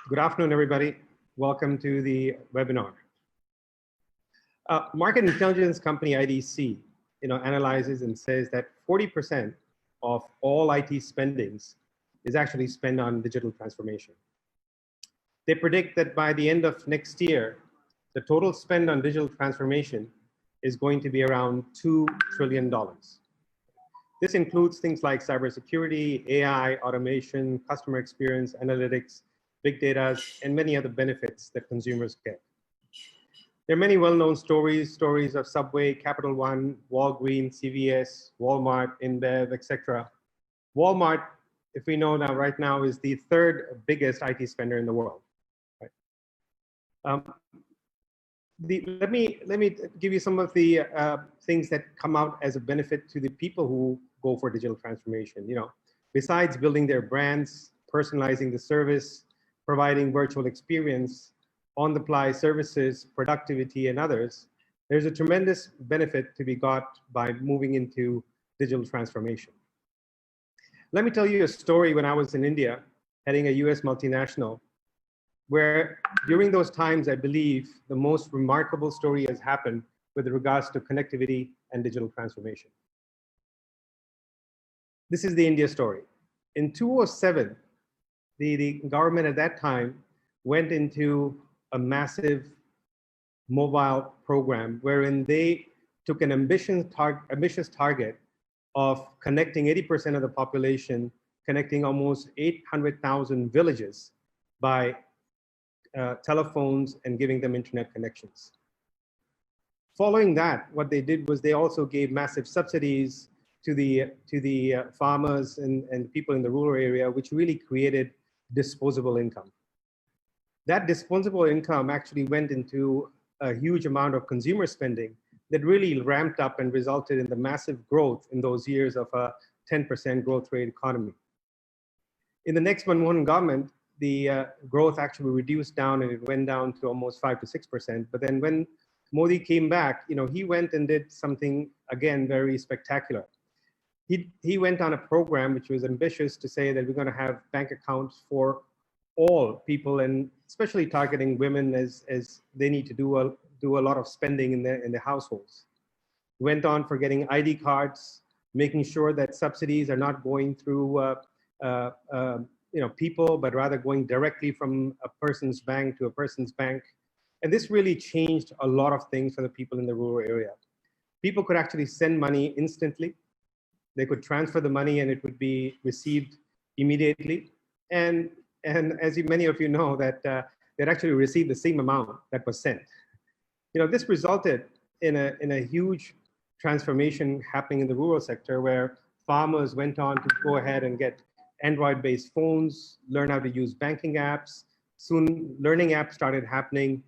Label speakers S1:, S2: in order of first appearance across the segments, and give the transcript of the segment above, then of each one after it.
S1: Good afternoon, everybody. Welcome to the webinar. Market intelligence company IDC, analyzes and says that 40% of all IT spendings is actually spent on digital transformation. They predict that by the end of next year, the total spend on digital transformation is going to be around $2 trillion. This includes things like cybersecurity, AI, automation, customer experience, analytics, big data, and many other benefits that consumers get. There are many well-known stories of Subway, Capital One, Walgreens, CVS, Walmart, InBev, etc. Walmart, if we know now, right now, is the third biggest IT spender in the world. Right? Let me give you some of the things that come out as a benefit to the people who go for digital transformation. Besides building their brands, personalizing the service, providing virtual experience, on-the-fly services, productivity, and others, there's a tremendous benefit to be got by moving into digital transformation. Let me tell you a story when I was in India, heading a US multinational, where during those times, I believe the most remarkable story has happened with regards to connectivity and digital transformation. This is the India story. In 2007, the government at that time went into a massive mobile program wherein they took an ambitious target of connecting 80% of the population, connecting almost 800,000 villages by telephones and giving them internet connections. Following that, what they did was they also gave massive subsidies to the farmers and people in the rural area, which really created disposable income. That disposable income actually went into a huge amount of consumer spending that really ramped up and resulted in the massive growth in those years of a 10% growth rate economy. In the next Manmohan government, the growth actually reduced down and it went down to almost 5 to 6%. But then when Modi came back, he went and did something, again, very spectacular. He went on a program which was ambitious to say that we're going to have bank accounts for all people, and especially targeting women as they need to do a lot of spending in their households. Went on for getting ID cards, making sure that subsidies are not going through people, but rather going directly from a person's bank to a person's bank. And this really changed a lot of things for the people in the rural area. People could actually send money instantly. They could transfer the money and it would be received immediately. And as many of you know, that they'd actually received the same amount that was sent. This resulted in a huge transformation happening in the rural sector, where farmers went on to go ahead and get Android-based phones, learn how to use banking apps. Soon, learning apps started happening,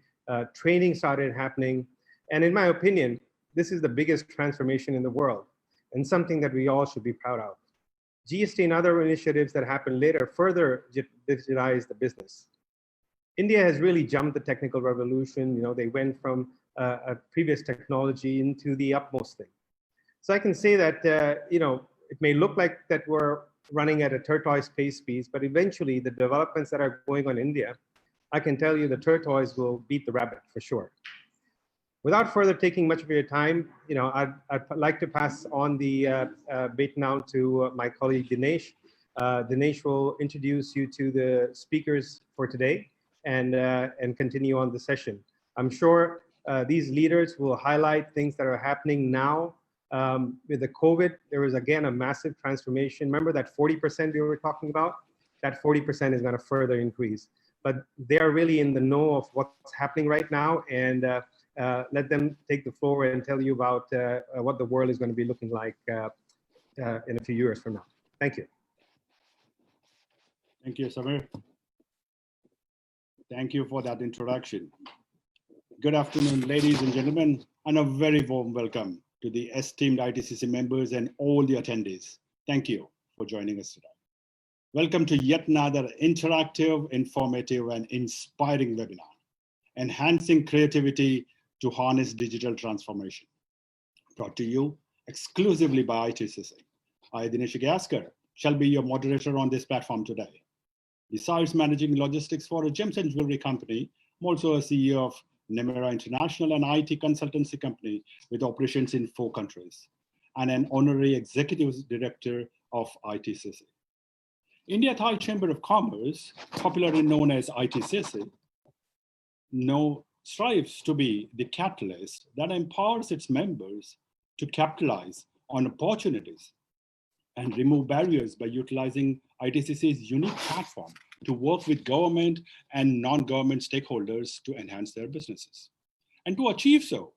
S1: training started happening. And in my opinion, this is the biggest transformation in the world, and something that we all should be proud of. GST and other initiatives that happened later further digitized the business. India has really jumped the technical revolution. They went from a previous technology into the utmost thing. So I can say that, it may look like that we're running at a tortoise pace speed, but eventually the developments that are going on in India, I can tell you the tortoise will beat the rabbit for sure. Without further taking much of your time, I'd like to pass on the baton now to my colleague Dinesh. Dinesh will introduce you to the speakers for today and continue on the session. I'm sure these leaders will highlight things that are happening now. With the COVID, there was again a massive transformation. Remember that 40% we were talking about? That 40% is going to further increase. But they are really in the know of what's happening right now, and let them take the floor and tell you about what the world is going to be looking like in a few years from now. Thank you.
S2: Thank you, Samir. Thank you for that introduction. Good afternoon, ladies and gentlemen, and a very warm welcome to the esteemed ITCC members and all the attendees. Thank you for joining us today. Welcome to yet another interactive, informative, and inspiring webinar, Enhancing Creativity to Harness Digital Transformation, brought to you exclusively by ITCC. I, Dinesh Agaskar, shall be your moderator on this platform today. Besides managing logistics for a gems and jewelry company, I'm also a CEO of Nemera International, an IT consultancy company with operations in 4 countries, and an honorary executive director of ITCC. India Thai Chamber of Commerce, popularly known as ITCC, strives to be the catalyst that empowers its members to capitalize on opportunities and remove barriers by utilizing ITCC's unique platform to work with government and non-government stakeholders to enhance their businesses. And to achieve so,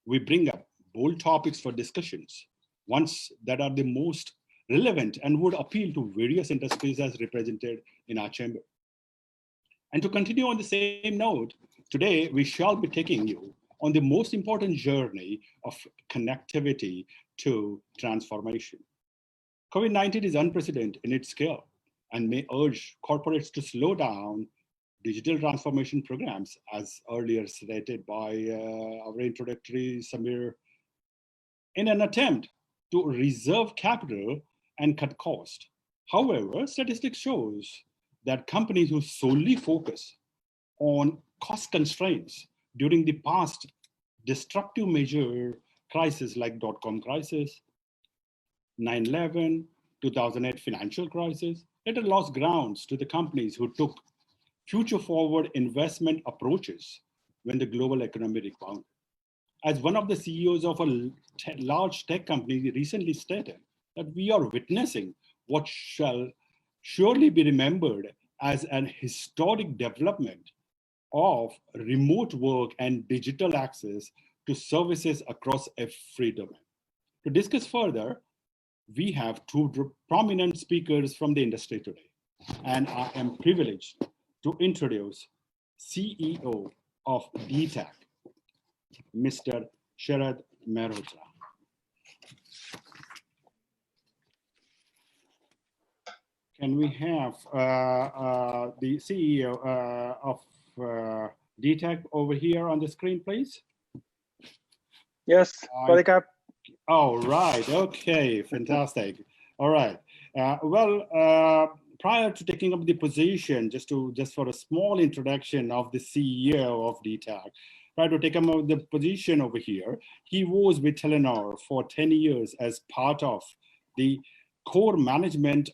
S2: we bring up bold topics for discussions, ones that are the most relevant and would appeal to various industries as represented in our chamber. And to continue on the same note, today we shall be taking you on the most important journey of connectivity to transformation. COVID-19 is unprecedented in its scale and may urge corporates to slow down digital transformation programs, as earlier stated by our introductory Samir, in an attempt to reserve capital and cut cost. However, statistics shows that companies who solely focus on cost constraints during the past destructive major crises like dot-com crisis, 9/11, 2008 financial crisis, it had lost grounds to the companies who took future-forward investment approaches when the global economy rebounded. As one of the CEOs of a large tech company recently stated, that we are witnessing what shall surely be remembered as an historic development of remote work and digital access to services across every domain. To discuss further, we have 2 prominent speakers from the industry today, and I am privileged to introduce CEO of Dtac, Mr. Sharad Mehrotra. Can we have the CEO of Dtac over here on the screen, please?
S3: Yes, Radhika.
S2: Oh, right. Okay, fantastic. All right. Prior to taking up the position, just for a small introduction of the CEO of Dtac, prior to taking up the position over here, he was with Telenor for 10 years as part of the core management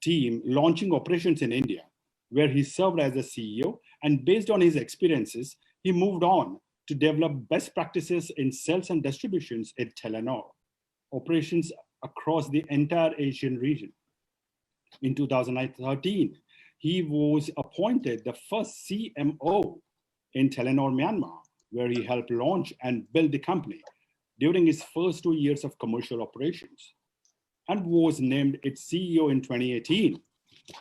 S2: team launching operations in India, where he served as a CEO, and based on his experiences, he moved on to develop best practices in sales and distributions at Telenor, operations across the entire Asian region. In 2013, he was appointed the first CMO in Telenor Myanmar, where he helped launch and build the company during his first 2 years of commercial operations, and was named its CEO in 2018.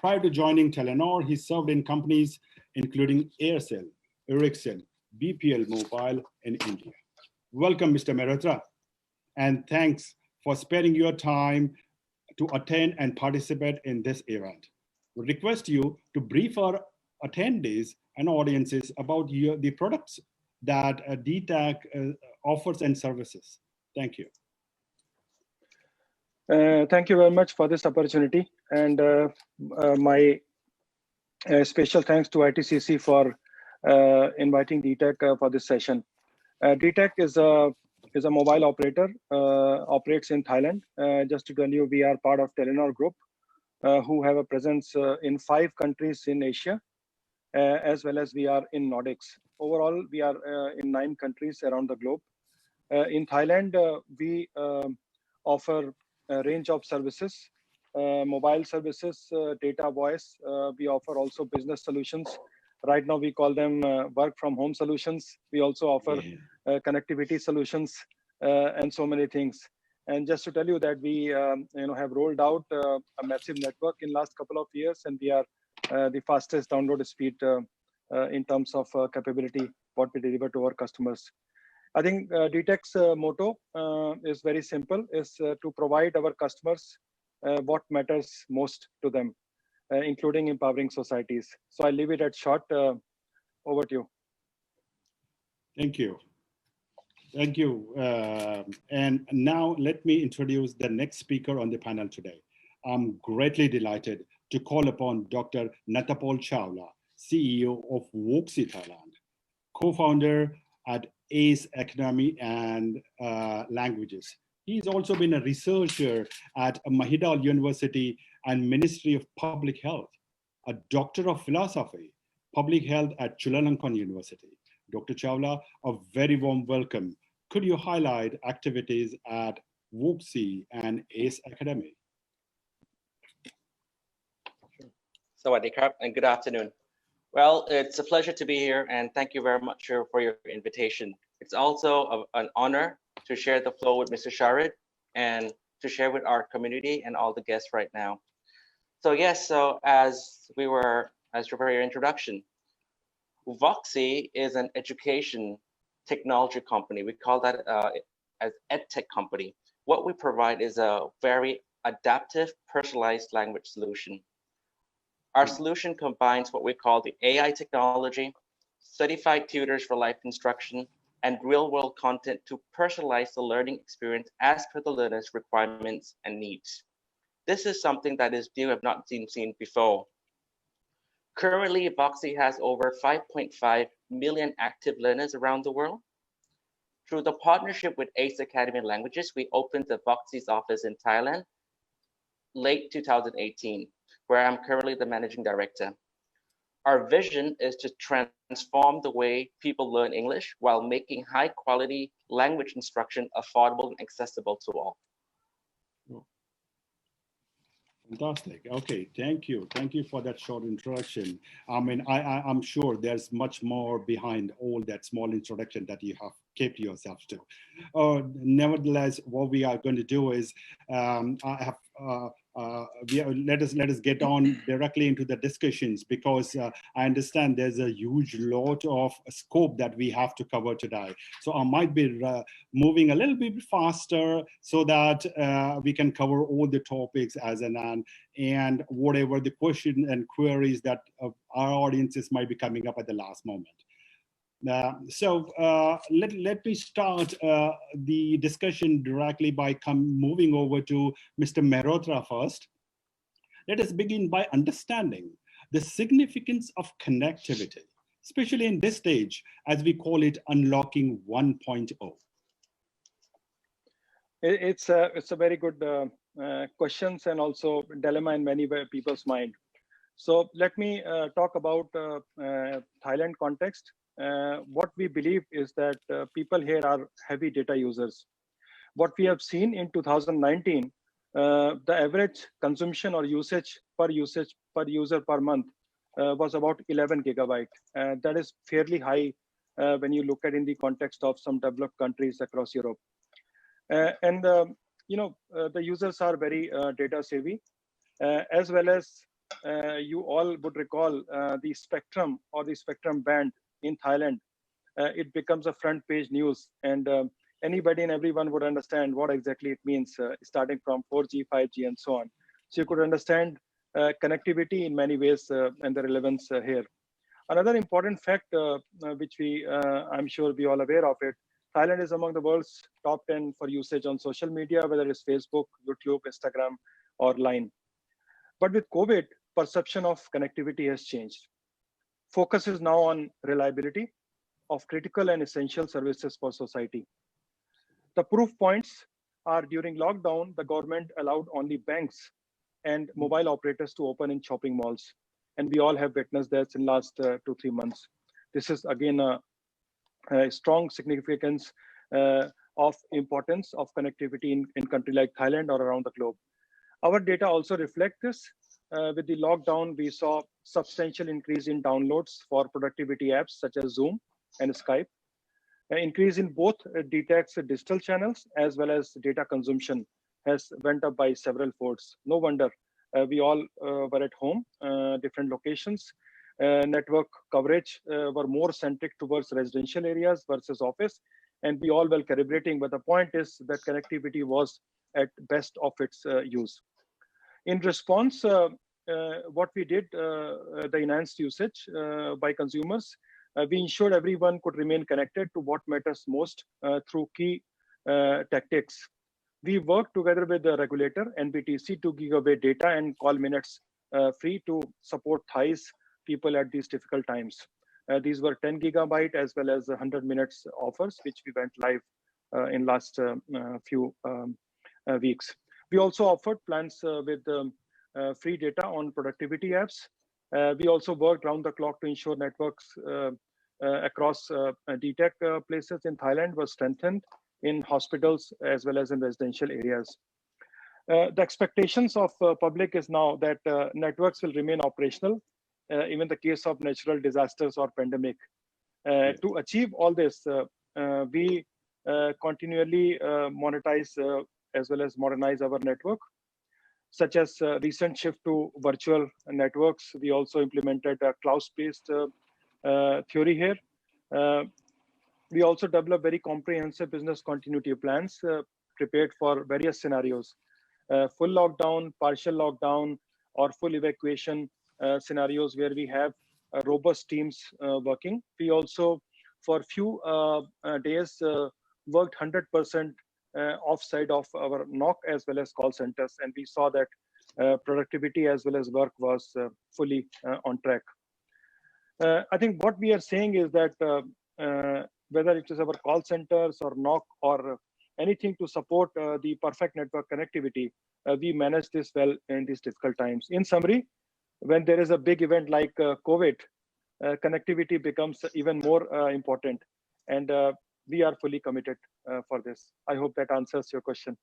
S2: Prior to joining Telenor, he served in companies including Aircel, Ericsson, BPL Mobile in India. Welcome, Mr. Mehrotra, and thanks for sparing your time to attend and participate in this event. We request you to brief our attendees and audiences about the products that Dtac offers and services. Thank you.
S3: Thank you very much for this opportunity, and my special thanks to ITCC for inviting Dtac for this session. Dtac is a mobile operator, operates in Thailand. Just to tell you, we are part of Telenor Group, who have a presence in 5 countries in Asia, as well as we are in Nordics. Overall, we are in 9 countries around the globe. In Thailand, we offer a range of services, mobile services, data, voice. We offer also business solutions. Right now, we call them work from home solutions. We also offer connectivity solutions and so many things. And just to tell you that we have rolled out a massive network in last couple of years, and we are the fastest download speed in terms of capability, what we deliver to our customers. I think Dtac's motto is very simple, is to provide our customers what matters most to them, including empowering societies. So I leave it at short. Over to you.
S2: Thank you. Thank you. And now let me introduce the next speaker on the panel today. I'm greatly delighted to call upon Dr. Natapol Chawla, CEO of Voxy, Thailand, co-founder at ACE Academy and Languages. He's also been a researcher at Mahidol University and Ministry of Public Health, a doctor of philosophy, public health at Chulalongkorn University. Dr. Chawla, a very warm welcome. Could you highlight activities at Voxy and ACE Academy?
S4: Sawadee krap and good afternoon. Well, it's a pleasure to be here and thank you very much for your invitation. It's also an honor to share the floor with Mr. Sharad and to share with our community and all the guests right now. So yes, so as for your introduction, Voxy is an education technology company. We call that as EdTech company. What we provide is a very adaptive, personalized language solution. Our solution combines what we call the AI technology, certified tutors for life instruction, and real-world content to personalize the learning experience as per the learner's requirements and needs. This is something that is new, have not seen before. Currently, Voxy has over 5.5 million active learners around the world. Through the partnership with ACE Academy Languages, we opened the Voxy's office in Thailand late 2018, where I'm currently the managing director. Our vision is to transform the way people learn English while making high quality language instruction affordable and accessible to all.
S2: Fantastic. Okay, thank you. Thank you for that short introduction. I mean, I'm sure there's much more behind all that small introduction that you have kept yourself to. Nevertheless, what we are going to do is let us get on directly into the discussions, because I understand there's a huge lot of scope that we have to cover today. So I might be moving a little bit faster so that we can cover all the topics as and whatever the question and queries that our audiences might be coming up at the last moment. Let me start the discussion directly by moving over to Mr. Mehrotra first. Let us begin by understanding the significance of connectivity, especially in this stage, as we call it, unlocking 1.0.
S3: It's a very good questions and also dilemma in many people's mind. So let me talk about Thailand context. What we believe is that people here are heavy data users. What we have seen in 2019, the average consumption or usage per user per month was about 11 gigabyte. That is fairly high when you look at in the context of some developed countries across Europe. The users are very data savvy, as well as you all would recall the spectrum or the spectrum band in Thailand. It becomes a front page news, and anybody and everyone would understand what exactly it means, starting from 4G, 5G, and so on. So you could understand connectivity in many ways and the relevance here. Another important fact, which I'm sure we all aware of it, Thailand is among the world's top 10 for usage on social media, whether it's Facebook, YouTube, Instagram, or Line. But with COVID, perception of connectivity has changed. Focus is now on reliability of critical and essential services for society. The proof points are during lockdown, the government allowed only banks and mobile operators to open in shopping malls. And we all have witnessed that in last 2-3 months. This is again a strong significance of importance of connectivity in country like Thailand or around the globe. Our data also reflect this. With the lockdown, we saw substantial increase in downloads for productivity apps such as Zoom and Skype. An increase in both Dtac's digital channels as well as data consumption has went up by several folds. No wonder we all were at home, different locations. Network coverage were more centric towards residential areas versus office, and we all were calibrating. But the point is that connectivity was at best of its use. In response, what we did, the enhanced usage by consumers, we ensured everyone could remain connected to what matters most through key tactics. We worked together with the regulator, NBTC, to give away data and call minutes free to support Thais people at these difficult times. These were 10 gigabyte as well as 100 minutes offers, which we went live in last few weeks. We also offered plans with free data on productivity apps. We also worked round the clock to ensure networks across Dtac places in Thailand was strengthened in hospitals as well as in residential areas. The expectations of public is now that networks will remain operational, even the case of natural disasters or pandemic. To achieve all this, we continually monetize as well as modernize our network, such as recent shift to virtual networks. We also implemented a cloud-based theory here. We also developed very comprehensive business continuity plans prepared for various scenarios, full lockdown, partial lockdown, or full evacuation scenarios where we have robust teams working. We also, for few days, worked 100% offside of our NOC as well as call centers, and we saw that productivity as well as work was fully on track. I think what we are saying is that whether it is our call centers or NOC or anything to support the perfect network connectivity, we manage this well in these difficult times. In summary, when there is a big event like COVID, connectivity becomes even more important, and we are fully committed for this. I hope that answers your question.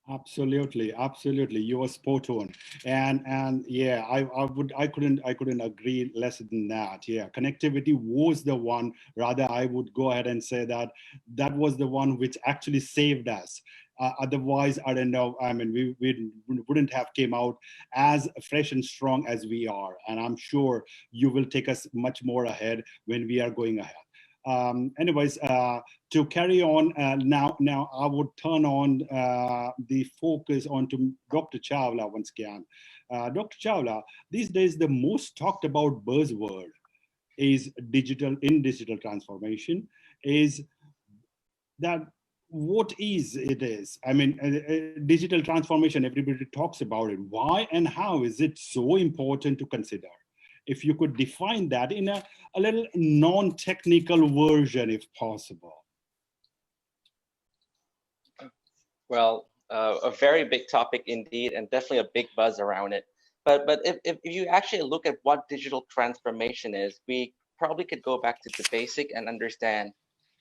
S2: Absolutely, absolutely. You were spot on, and yeah, I couldn't agree less than that. Yeah, connectivity was the one. Rather, I would go ahead and say that that was the one which actually saved us. Otherwise, I don't know. I mean, we wouldn't have came out as fresh and strong as we are. And I'm sure you will take us much more ahead when we are going ahead. Anyways, to carry on now I would turn on the focus onto Dr. Chawla once again. Dr. Chawla, these days the most talked about buzzword is digital transformation. Is that what is it is? I mean, digital transformation, everybody talks about it. Why and how is it so important to consider? If you could define that in a little non-technical version, if possible.
S4: Well, a very big topic indeed, and definitely a big buzz around it. But if you actually look at what digital transformation is, we probably could go back to the basic and understand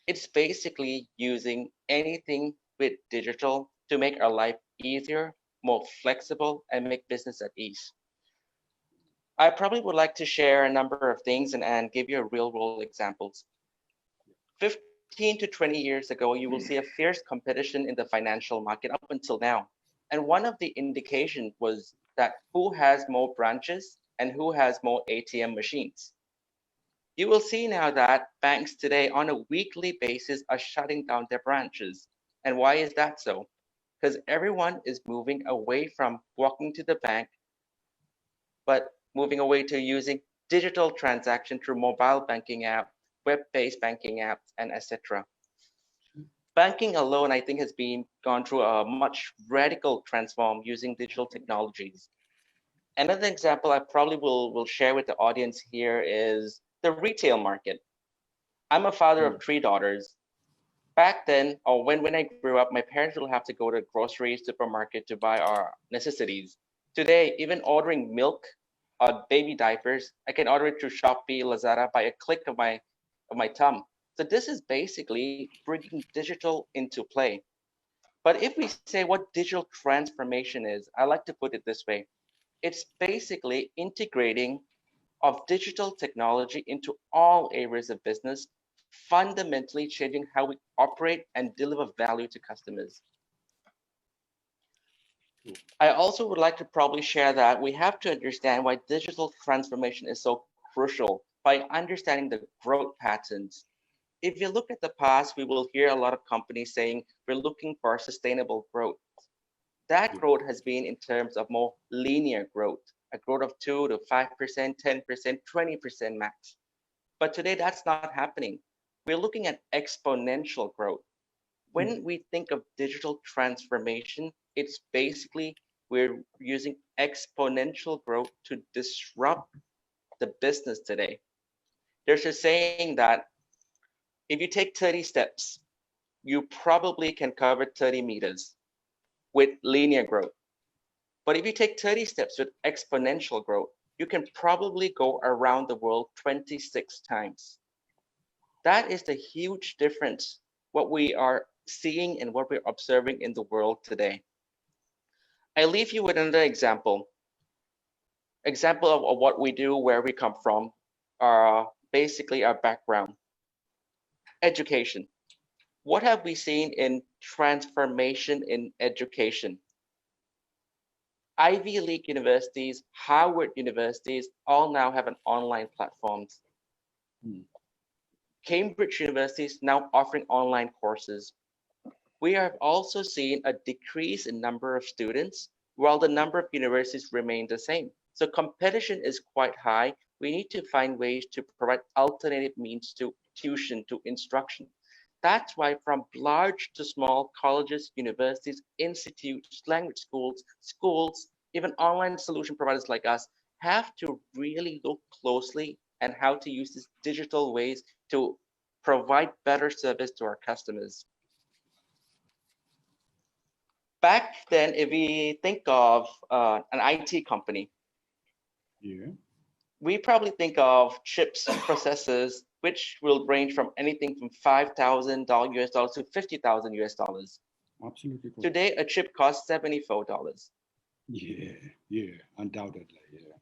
S4: it's basically using anything with digital to make our life easier, more flexible, and make business at ease. I probably would like to share a number of things and give you real world examples. 15 to 20 years ago, you will see a fierce competition in the financial market up until now. And one of the indications was that who has more branches and who has more ATM machines. You will see now that banks today on a weekly basis are shutting down their branches. And why is that so? Because everyone is moving away from walking to the bank, but moving away to using digital transaction through mobile banking app, web-based banking apps, and etc. Banking alone, I think, has gone through a much radical transform using digital technologies. Another example I probably will share with the audience here is the retail market. I'm a father of 3 daughters. Back then, or when I grew up, my parents would have to go to grocery supermarket to buy our necessities. Today, even ordering milk or baby diapers, I can order it through Shopee, Lazada by a click of my thumb. So this is basically bringing digital into play. But if we say what digital transformation is, I like to put it this way. It's basically integrating of digital technology into all areas of business, fundamentally changing how we operate and deliver value to customers. I also would like to probably share that we have to understand why digital transformation is so crucial by understanding the growth patterns. If you look at the past, we will hear a lot of companies saying we're looking for sustainable growth. That growth has been in terms of more linear growth, a growth of 2 to 5%, 10%, 20% max. But today that's not happening. We're looking at exponential growth. When we think of digital transformation, it's basically we're using exponential growth to disrupt the business today. There's a saying that if you take 30 steps, you probably can cover 30 meters with linear growth. But if you take 30 steps with exponential growth, you can probably go around the world 26 times. That is the huge difference, what we are seeing and what we're observing in the world today. I leave you with another example of what we do, where we come from, basically our background. Education. What have we seen in transformation in education? Ivy League universities, Harvard universities, all now have an online platforms. Cambridge universities now offering online courses. We have also seen a decrease in number of students, while the number of universities remain the same. So competition is quite high. We need to find ways to provide alternative means to tuition, to instruction. That's why from large to small colleges, universities, institutes, language schools, even online solution providers like us have to really look closely at how to use these digital ways to provide better service to our customers. Back then, if we think of an IT company, we probably think of chips, processors, which will range from anything from $5,000 US dollars to $50,000 US dollars.
S2: Absolutely.
S4: Today, a chip costs $74.
S2: Yeah, undoubtedly, yeah.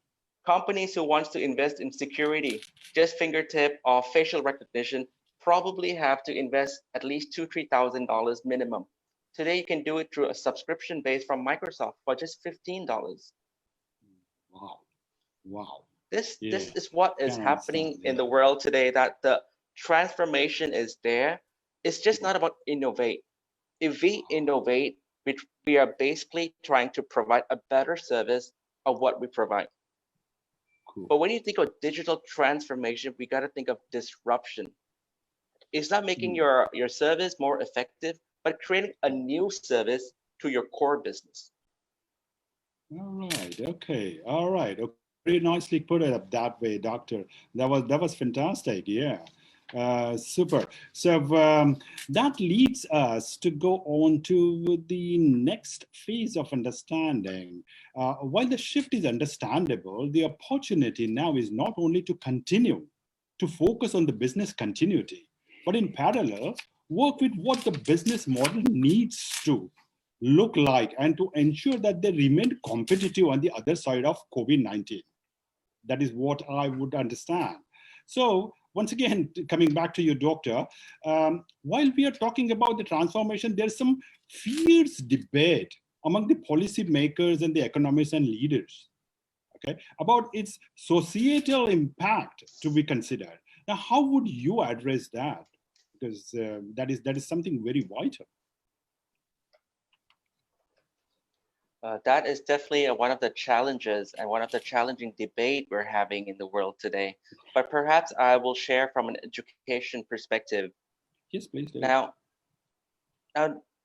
S4: Companies who want to invest in security, just fingertip or facial recognition, probably have to invest at least $2,000 to $3,000 minimum. Today, you can do it through a subscription base from Microsoft for just $15.
S2: Wow.
S4: This is what is happening in the world today, that the transformation is there. It's just not about innovate. If we innovate, we are basically trying to provide a better service of what we provide.
S2: Cool.
S4: But when you think of digital transformation, we got to think of disruption. It's not making your service more effective, but creating a new service to your core business.
S2: All right. Okay. All right. Okay. Very nicely put it up that way, Doctor. That was fantastic. Yeah. Super. So that leads us to go on to the next phase of understanding. While the shift is understandable, the opportunity now is not only to continue to focus on the business continuity, but in parallel, work with what the business model needs to look like and to ensure that they remain competitive on the other side of COVID-19. That is what I would understand. So once again, coming back to you, Doctor, while we are talking about the transformation, there's some fierce debate among the policy makers and the economists and leaders, okay, about its societal impact to be considered. Now, how would you address that? Because that is something very vital.
S4: That is definitely one of the challenges and one of the challenging debate we're having in the world today. But perhaps I will share from an education perspective.
S2: Yes, please.
S4: Now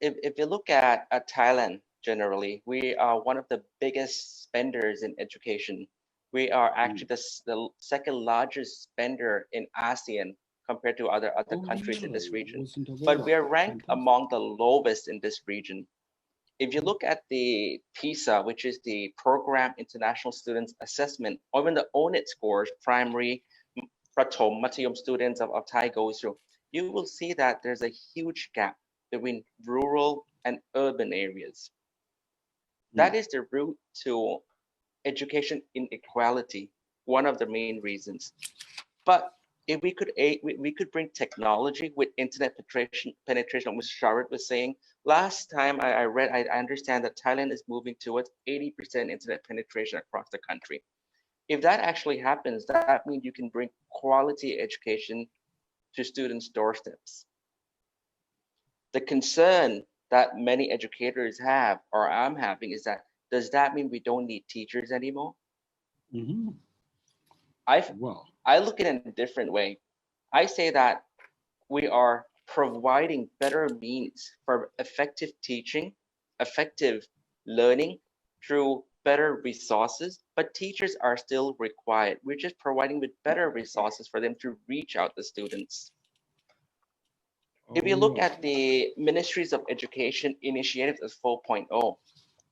S4: if you look at Thailand generally, we are one of the biggest spenders in education. We are actually the second largest spender in ASEAN compared to other countries in this region. But we are ranked among the lowest in this region. If you look at the PISA, which is the Program International Students Assessment, or even the ONIT scores, primary, prathom, mathayom students of Thai goes through, you will see that there's a huge gap between rural and urban areas. That is the root to education inequality, one of the main reasons. But if we could bring technology with internet penetration, which Sharad was saying. Last time I read, I understand that Thailand is moving towards 80% internet penetration across the country. If that actually happens, that means you can bring quality education to students' doorsteps. The concern that many educators have, or I'm having, is that, does that mean we don't need teachers anymore? I look at it in a different way. I say that we are providing better means for effective teaching, effective learning through better resources, but teachers are still required. We're just providing with better resources for them to reach out to students. If you look at the Ministries of Education initiatives as 4.0,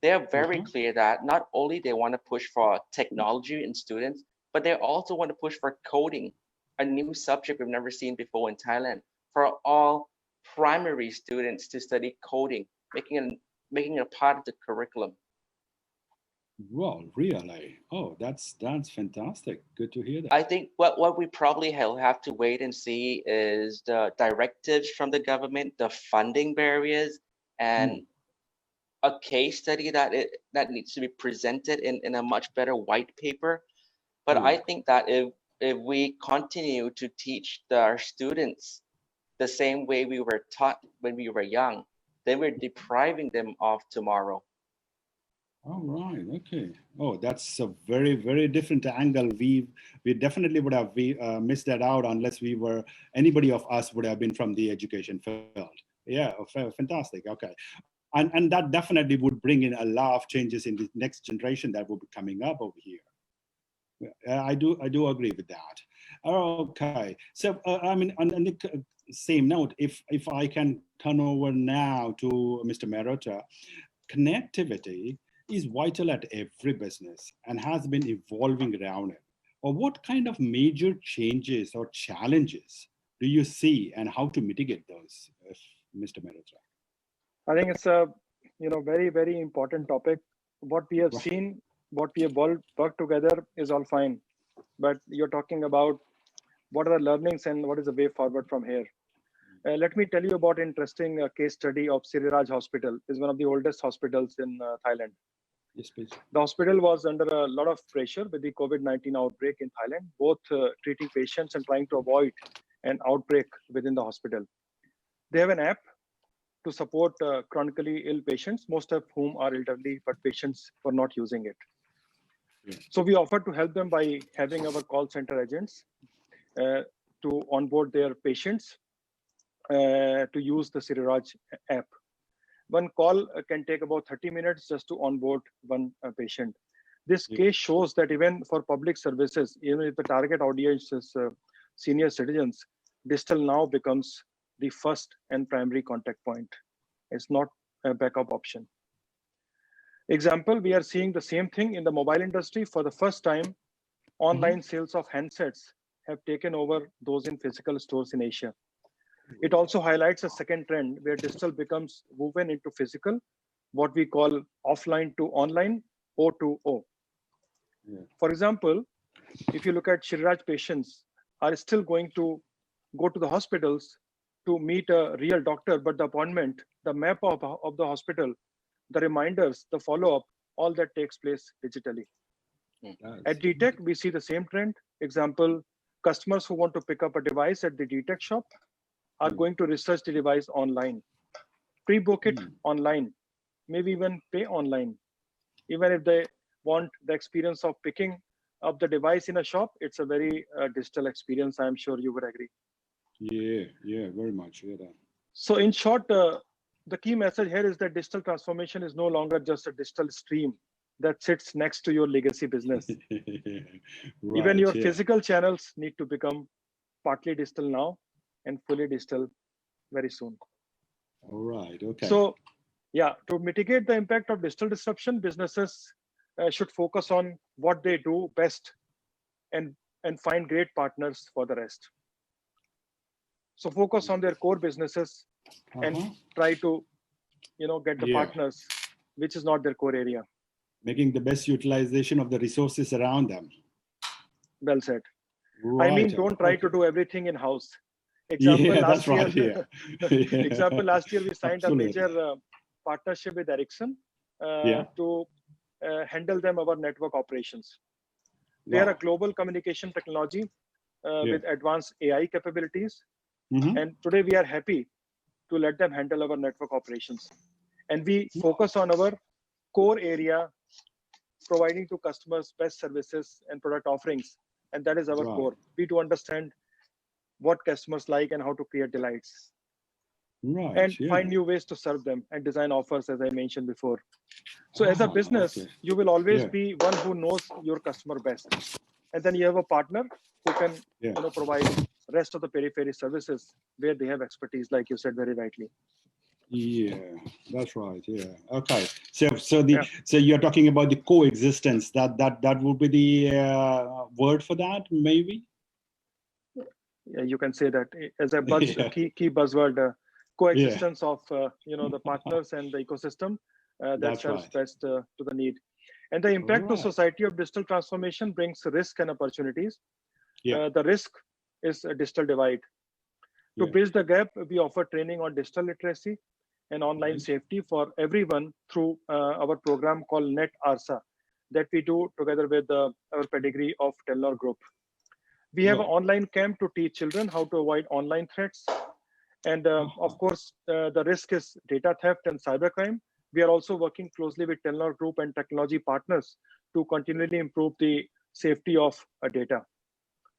S4: they are very clear that not only they want to push for technology in students, but they also want to push for coding, a new subject we've never seen before in Thailand, for all primary students to study coding, making it a part of the curriculum.
S2: Well, really? Oh, that's fantastic. Good to hear that.
S4: I think what we probably have to wait and see is the directives from the government, the funding barriers, and a case study that needs to be presented in a much better white paper. But I think that if we continue to teach our students the same way we were taught when we were young, then we're depriving them of tomorrow.
S2: All right. Okay. Oh, that's a very, very different angle. We definitely would have missed that out unless anybody of us would have been from the education field. Yeah. Fantastic. Okay. And that definitely would bring in a lot of changes in the next generation that will be coming up over here. I do agree with that. Okay. So I mean, on the same note, if I can turn over now to Mr. Mehrotra, connectivity is vital at every business and has been evolving around it. Or what kind of major changes or challenges do you see, and how to mitigate those, Mr. Mehrotra?
S3: I think it's a very, very important topic. What we have seen, what we have all worked together is all fine, but you're talking about what are the learnings and what is the way forward from here. Let me tell you about an interesting case study of Siriraj Hospital. It's one of the oldest hospitals in Thailand.
S2: Yes, please.
S3: The hospital was under a lot of pressure with the COVID-19 outbreak in Thailand, both treating patients and trying to avoid an outbreak within the hospital. They have an app to support chronically ill patients, most of whom are elderly, but patients were not using it. Yeah. So we offered to help them by having our call center agents to onboard their patients to use the Siriraj app. One call can take about 30 minutes just to onboard one patient. This case shows that even for public services, even if the target audience is senior citizens, digital now becomes the first and primary contact point. It's not a backup option. Example, we are seeing the same thing in the mobile industry. For the first time, online sales of handsets have taken over those in physical stores in Asia. It also highlights a second trend where digital becomes woven into physical, what we call offline to online, O2O. Yeah. For example, if you look at Siriraj patients are still going to go to the hospitals to meet a real doctor, but the appointment, the map of the hospital, the reminders, the follow-up, all that takes place digitally. At Dtac, we see the same trend. Example, customers who want to pick up a device at the Dtac shop are going to research the device online, pre-book it online, maybe even pay online. Even if they want the experience of picking up the device in a shop, it's a very digital experience. I'm sure you would agree.
S2: Yeah, very much. Yeah.
S3: So in short, the key message here is that digital transformation is no longer just a digital stream that sits next to your legacy business. Right, even your physical channels need to become partly digital now and fully digital very soon.
S2: All right, okay.
S3: So yeah, to mitigate the impact of digital disruption, businesses should focus on what they do best and find great partners for the rest. So focus on their core businesses and try to, get the partners, which is not their core area.
S2: Making the best utilization of the resources around them.
S3: Well said. Right. I mean, don't try to do everything in-house. Example, last year, example, last year we signed a major partnership with Ericsson to handle them our network operations. They are a global communication technology with advanced AI capabilities. And today we are happy to let them handle our network operations. And we focus on our core area, providing to customers best services and product offerings. And that is our core. We do understand what customers like and how to create delights.
S2: Right.
S3: and
S2: Yeah.
S3: find new ways to serve them and design offers, as I mentioned before. So as a business,
S2: Okay.
S3: you will always
S2: Yeah.
S3: be one who knows your customer best. And then you have a partner who can
S2: Yeah.
S3: provide rest of the periphery services where they have expertise, like you said very rightly.
S2: Yeah, that's right. Yeah. Okay. So
S3: Yeah.
S2: so you're talking about the coexistence. That would be the word for that, maybe.
S3: Yeah, you can say that as a
S2: Yeah.
S3: key buzzword,
S2: Yeah.
S3: coexistence of the partners and the ecosystem that
S2: That's
S3: serves
S2: right.
S3: best to the need. And the impact to
S2: Right.
S3: society of digital transformation brings risk and opportunities.
S2: Yeah.
S3: The risk is a digital divide. To
S2: Yeah.
S3: bridge the gap, we offer training on digital literacy and online
S2: Right.
S3: safety for everyone through our program called Net ARSA that we do together with our pedigree of Telnor Group. We have an
S2: Right.
S3: online camp to teach children how to avoid online threats. And of course, the risk is data theft and cybercrime. We are also working closely with Telnor Group and technology partners to continually improve the safety of data.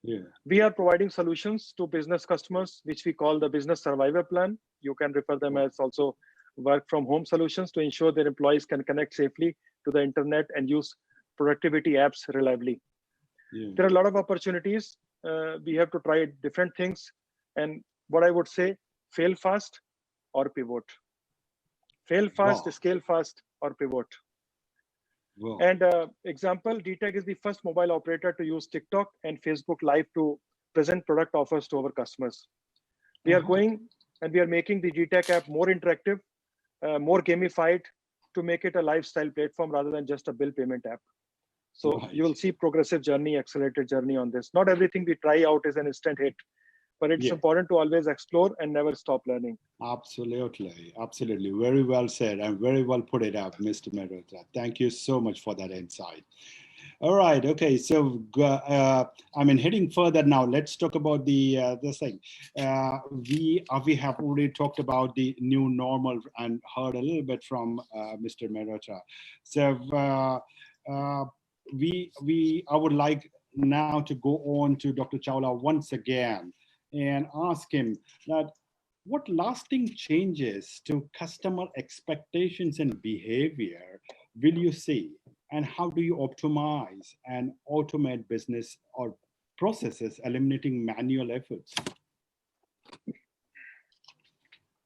S2: Yeah.
S3: We are providing solutions to business customers, which we call the business survivor plan. You can refer them as also work from home solutions to ensure their employees can connect safely to the internet and use productivity apps reliably.
S2: Yeah.
S3: There are a lot of opportunities. We have to try different things. And what I would say, fail fast or pivot. Fail fast,
S2: Wow.
S3: scale fast, or pivot.
S2: Wow.
S3: And example, Dtac is the first mobile operator to use TikTok and Facebook Live to present product offers to our customers. We are going and we are making the Dtac app more interactive, more gamified to make it a lifestyle platform rather than just a bill payment app. So
S2: Right.
S3: you will see progressive journey, accelerated journey on this. Not everything we try out is an instant hit, but it's
S2: Yeah.
S3: important to always explore and never stop learning.
S2: Absolutely. Absolutely. Very well said and very well put it up, Mr. Mehrotra. Thank you so much for that insight. All right. Okay. So, heading further now, let's talk about this thing. We have already talked about the new normal and heard a little bit from Mr. Mehrotra. So, I would like now to go on to Dr. Chawla once again and ask him that what lasting changes to customer expectations and behavior will you see, and how do you optimize and automate business or processes, eliminating manual efforts?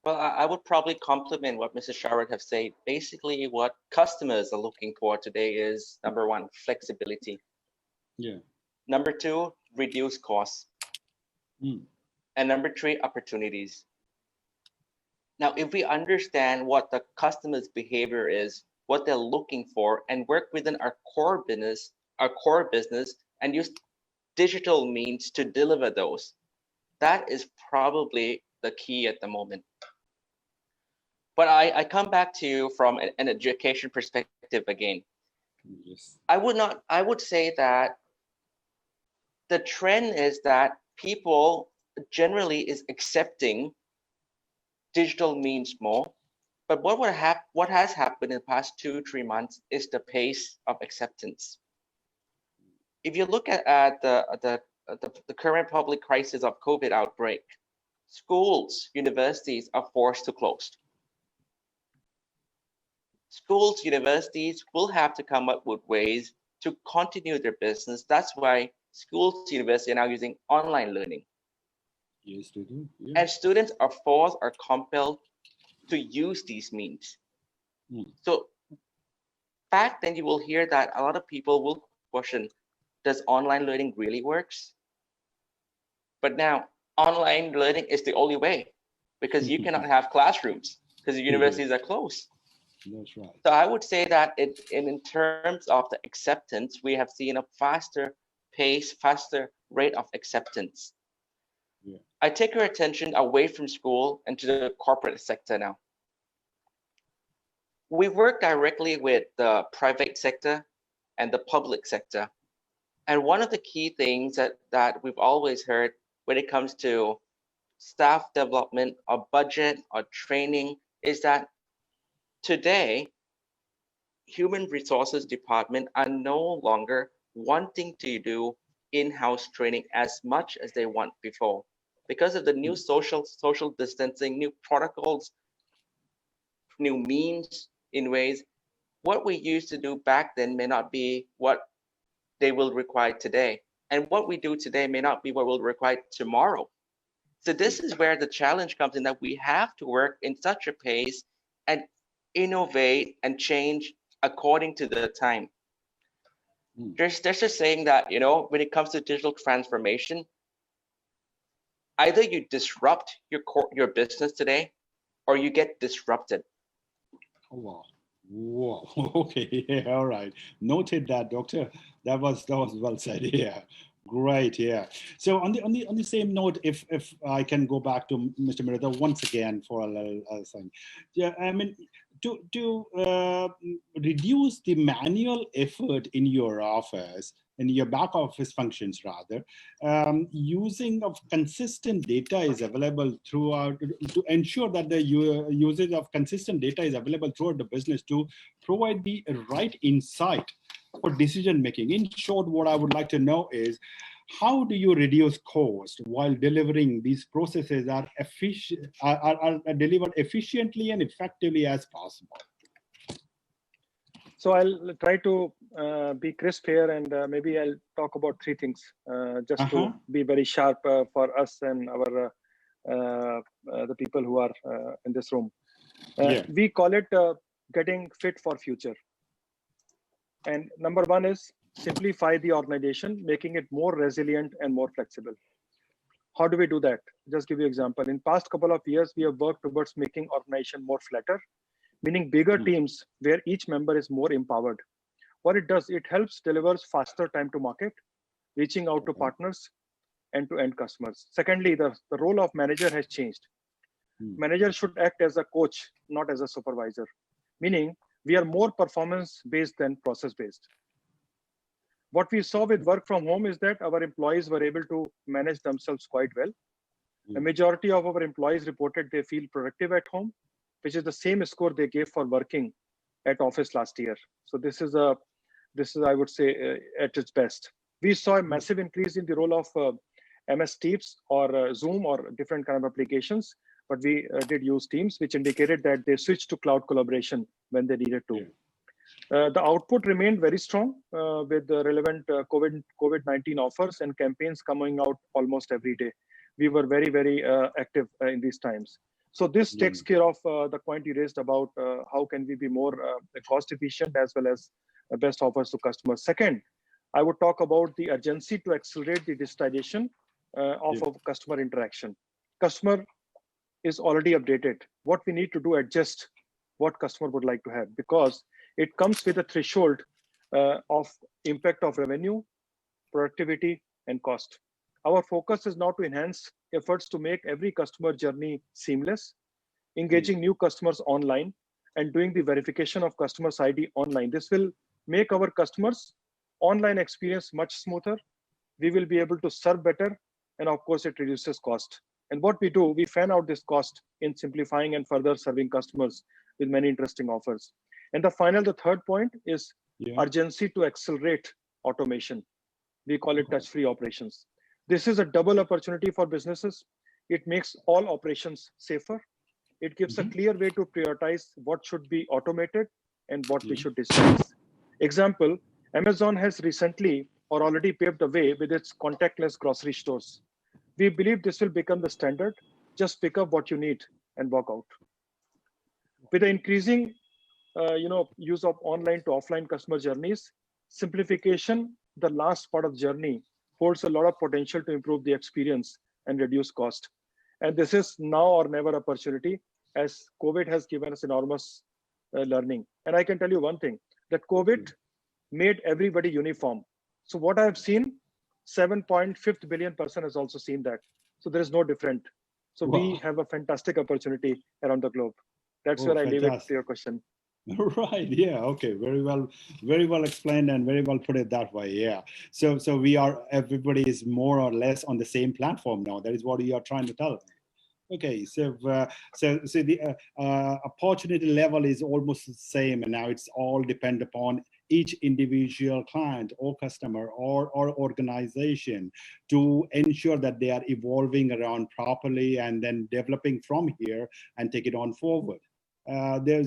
S4: Well, I would probably complement what Mrs. Sharad have said. Basically, what customers are looking for today is number one, flexibility.
S2: Yeah.
S4: Number two, reduce costs. And number three, opportunities. Now, if we understand what the customer's behavior is, what they're looking for, and work within our core business, and use digital means to deliver those, that is probably the key at the moment. But I come back to you from an education perspective again.
S2: Yes.
S4: I would say that the trend is that people generally is accepting digital means more. But what has happened in the past 2-3 months is the pace of acceptance. If you look at the current public crisis of COVID outbreak, schools, universities are forced to close. Schools, universities will have to come up with ways to continue their business. That's why schools, universities are now using online learning.
S2: Yes, they do. Yeah.
S4: And students are forced or compelled to use these means. So back then you will hear that a lot of people will question, does online learning really works? But now online learning is the only way, because you cannot have classrooms because the universities are closed.
S2: That's right.
S4: So I would say that in terms of the acceptance, we have seen a faster pace, faster rate of acceptance.
S2: Yeah.
S4: I take your attention away from school and to the corporate sector now. We work directly with the private sector and the public sector. And one of the key things that we've always heard when it comes to staff development or budget or training is that today, human resources department are no longer wanting to do in-house training as much as they want before. because of the new social distancing, new protocols, new means in ways, what we used to do back then may not be what they will require today. And what we do today may not be what will require tomorrow. So this is where the challenge comes in, that we have to work in such a pace and innovate and change according to the time. There's a saying that, you know, when it comes to digital transformation, either you disrupt your business today or you get disrupted.
S2: Oh, wow. Whoa. Okay. Yeah. All right. Noted that, Doctor. That was well said. Yeah. Great. Yeah. So on the same note, if I can go back to Mr. Mehrotra once again for a little thing. Yeah. I mean, to reduce the manual effort in your office, in your back office functions rather, using of consistent data is available throughout, to ensure that the usage of consistent data is available throughout the business to provide the right insight for decision making. In short, what I would like to know is, how do you reduce cost while delivering these processes are delivered efficiently and effectively as possible?
S3: So I'll try to be crisp here, and maybe I'll talk about three things just to be very sharp for us and our the people who are in this room. We call it getting fit for future. And number one is simplify the organization, making it more resilient and more flexible. How do we do that? Just give you an example. In past couple of years, we have worked towards making organization more flatter, meaning bigger teams where each member is more empowered. What it does, it helps delivers faster time to market, reaching out to partners and to end customers. Secondly, the role of manager has changed. Manager should act as a coach, not as a supervisor, meaning we are more performance based than process based. What we saw with work from home is that our employees were able to manage themselves quite well. The majority of our employees reported they feel productive at home, which is the same score they gave for working at office last year. So this is I would say at its best. We saw a massive increase in the role of MS Teams or Zoom or different kind of applications, but we did use Teams, which indicated that they switched to cloud collaboration when they needed to. The output remained very strong with the relevant COVID-19 offers and campaigns coming out almost every day. We were very, very active in these times. So this takes care of the point you raised about how can we be more cost efficient as well as best offers to customers. Second, I would talk about the urgency to accelerate the digitization of customer interaction. Customer is already updated. What we need to do, adjust what customer would like to have, because it comes with a threshold of impact of revenue, productivity, and cost. Our focus is now to enhance efforts to make every customer journey seamless, engaging new customers online, and doing the verification of customers' ID online. This will make our customers' online experience much smoother. We will be able to serve better, and of course, it reduces cost. And what we do, we fan out this cost in simplifying and further serving customers with many interesting offers. And the third point is urgency to accelerate automation. We call it touch-free operations. This is a double opportunity for businesses. It makes all operations safer. It gives a clear way to prioritize what should be automated and what we should digitize. Example, Amazon has recently or already paved the way with its contactless grocery stores. We believe this will become the standard. Just pick up what you need and walk out. With the increasing use of online to offline customer journeys, simplification, the last part of the journey, holds a lot of potential to improve the experience and reduce cost. And this is now or never opportunity, as COVID has given us enormous learning. And I can tell you one thing, that COVID made everybody uniform. So what I have seen, 7.5 billion person has also seen that. So there is no different. So we have a fantastic opportunity around the globe. That's where I leave it to your question.
S2: Right. Yeah. Okay. Very well explained and very well put it that way. Yeah. So everybody is more or less on the same platform now. That is what you are trying to tell. Okay. So the opportunity level is almost the same, and now it's all depend upon each individual client or customer or organization to ensure that they are evolving around properly and then developing from here and take it on forward. You're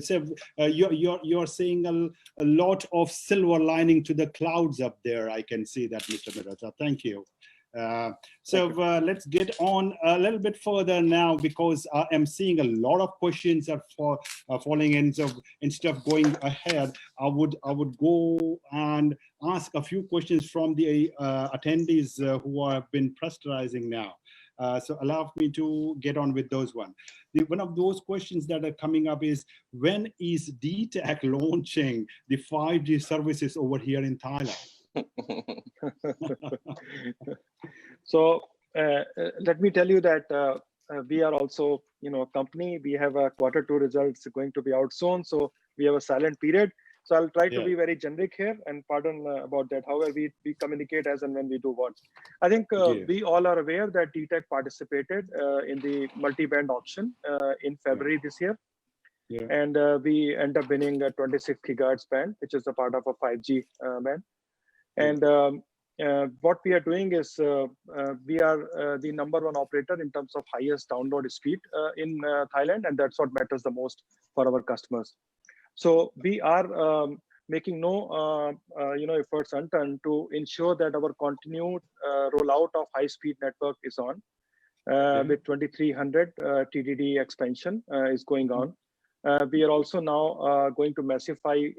S2: seeing a lot of silver lining to the clouds up there. I can see that, Mr. Mehrotra. Thank you. Let's get on a little bit further now, because I'm seeing a lot of questions are falling in. So instead of going ahead, I would go and ask a few questions from the attendees who have been pressurizing now. So allow me to get on with those one. One of those questions that are coming up is, when is Dtac launching the 5G services over here in Thailand?
S3: So let me tell you that we are also, a company. We have a Q2 results going to be out soon, so we have a silent period. So I'll try to be very generic here, and pardon about that. However, we communicate as and when we do what. I think we all are aware that Dtac participated in the multi-band auction in February this year. And we end up winning a 26 gigahertz band, which is a part of a 5G band. And what we are doing is we are the #1 operator in terms of highest download speed in Thailand, and that's what matters the most for our customers. So we are making no efforts undone to ensure that our continued rollout of high-speed network is on. With 2300 TDD expansion is going on. We are also now going to massify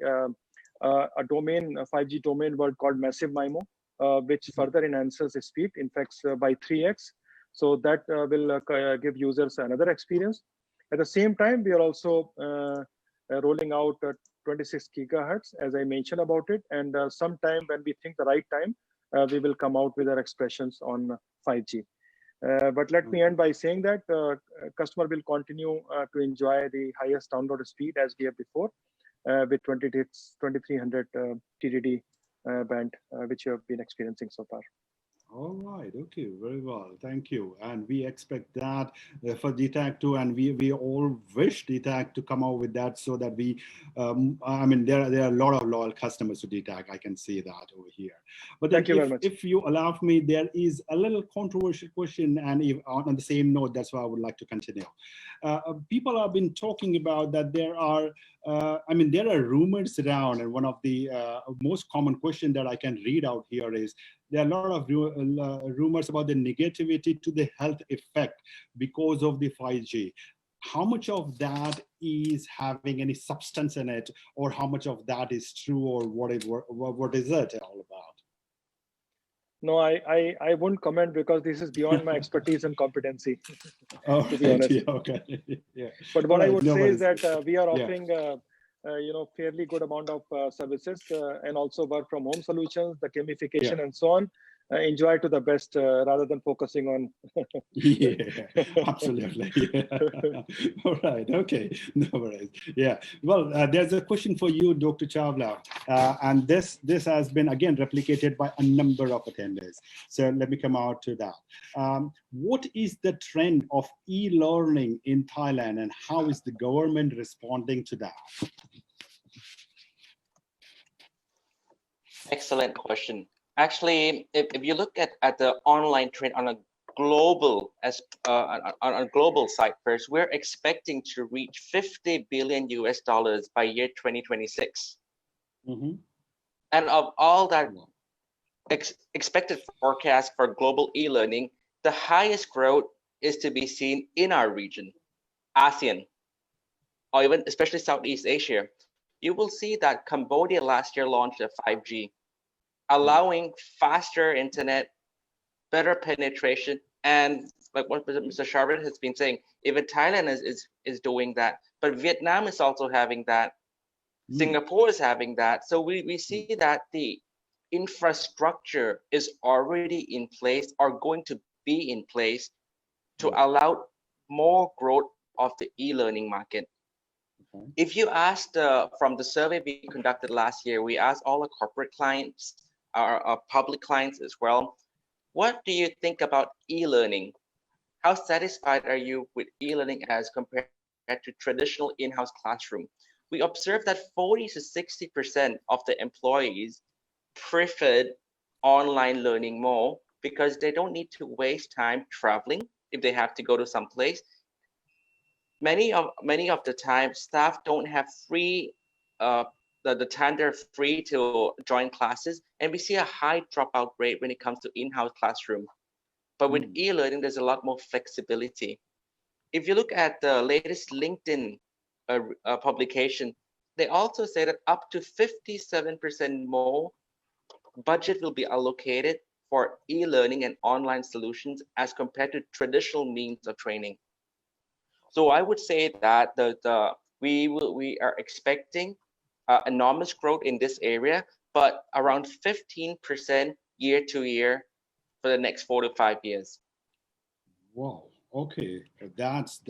S3: a 5G domain word called Massive MIMO, which further enhances the speed, in fact, by 3x. So that will give users another experience. At the same time, we are also rolling out 26 gigahertz, as I mentioned about it. And sometime when we think the right time, we will come out with our expressions on 5G. But let me end by saying that customer will continue to enjoy the highest download speed as we have before with 2300 TDD band, which you have been experiencing so far.
S2: All right. Okay. Very well. Thank you. And we expect that for Dtac too, and we all wish Dtac to come out with that, so that we, I mean, there are a lot of loyal customers to Dtac. I can see that over here. But
S3: thank you very much.
S2: If you allow me, there is a little controversial question, and if, on the same note, that's why I would like to continue. People have been talking about that there are, I mean, there are rumors around, and one of the most common question that I can read out here is, there are a lot of rumors about the negativity to the health effect because of the 5G. How much of that is having any substance in it, or how much of that is true, or what is it all about?
S3: No, I won't comment, because this is beyond my expertise and competency, to be honest.
S2: Yeah, okay. Yeah.
S3: But what I would say is that we are offering fairly good amount of services and also work from home solutions, the gamification and so on. Enjoy to the best rather than focusing on.
S2: Yeah, absolutely. Yeah. All right. Okay. No worries. Yeah. Well, there's a question for you, Dr. Chawla, and this has been again replicated by a number of attendees. So let me come out to that. What is the trend of e-learning in Thailand, and how is the government responding to that?
S4: Excellent question. Actually, if you look at the online trend on a global on a global side first, we're expecting to reach $50 billion by year 2026. And of all that expected forecast for global e-learning, the highest growth is to be seen in our region, ASEAN, or even especially Southeast Asia. You will see that Cambodia last year launched a 5G, allowing faster internet, better penetration, and like what Mr. Sharad has been saying, even Thailand is doing that, but Vietnam is also having that. Singapore is having that. So we see that the infrastructure is already in place, or going to be in place, to allow more growth of the e-learning market. If you asked from the survey we conducted last year, we asked all the corporate clients, our public clients as well, what do you think about e-learning? How satisfied are you with e-learning as compared to traditional in-house classroom? we observed that 40 to 60% of the employees preferred online learning more because they don't need to waste time traveling if they have to go to some place. Many of the time, staff don't have free the time they're free to join classes, and we see a high dropout rate when it comes to in-house classroom. But with e-learning, there's a lot more flexibility. If you look at the latest LinkedIn publication, they also say that up to 57% more budget will be allocated for e-learning and online solutions as compared to traditional means of training. So I would say that we are expecting enormous growth in this area, but around 15% year to year for the next 4 to 5 years.
S2: Wow. Okay, that's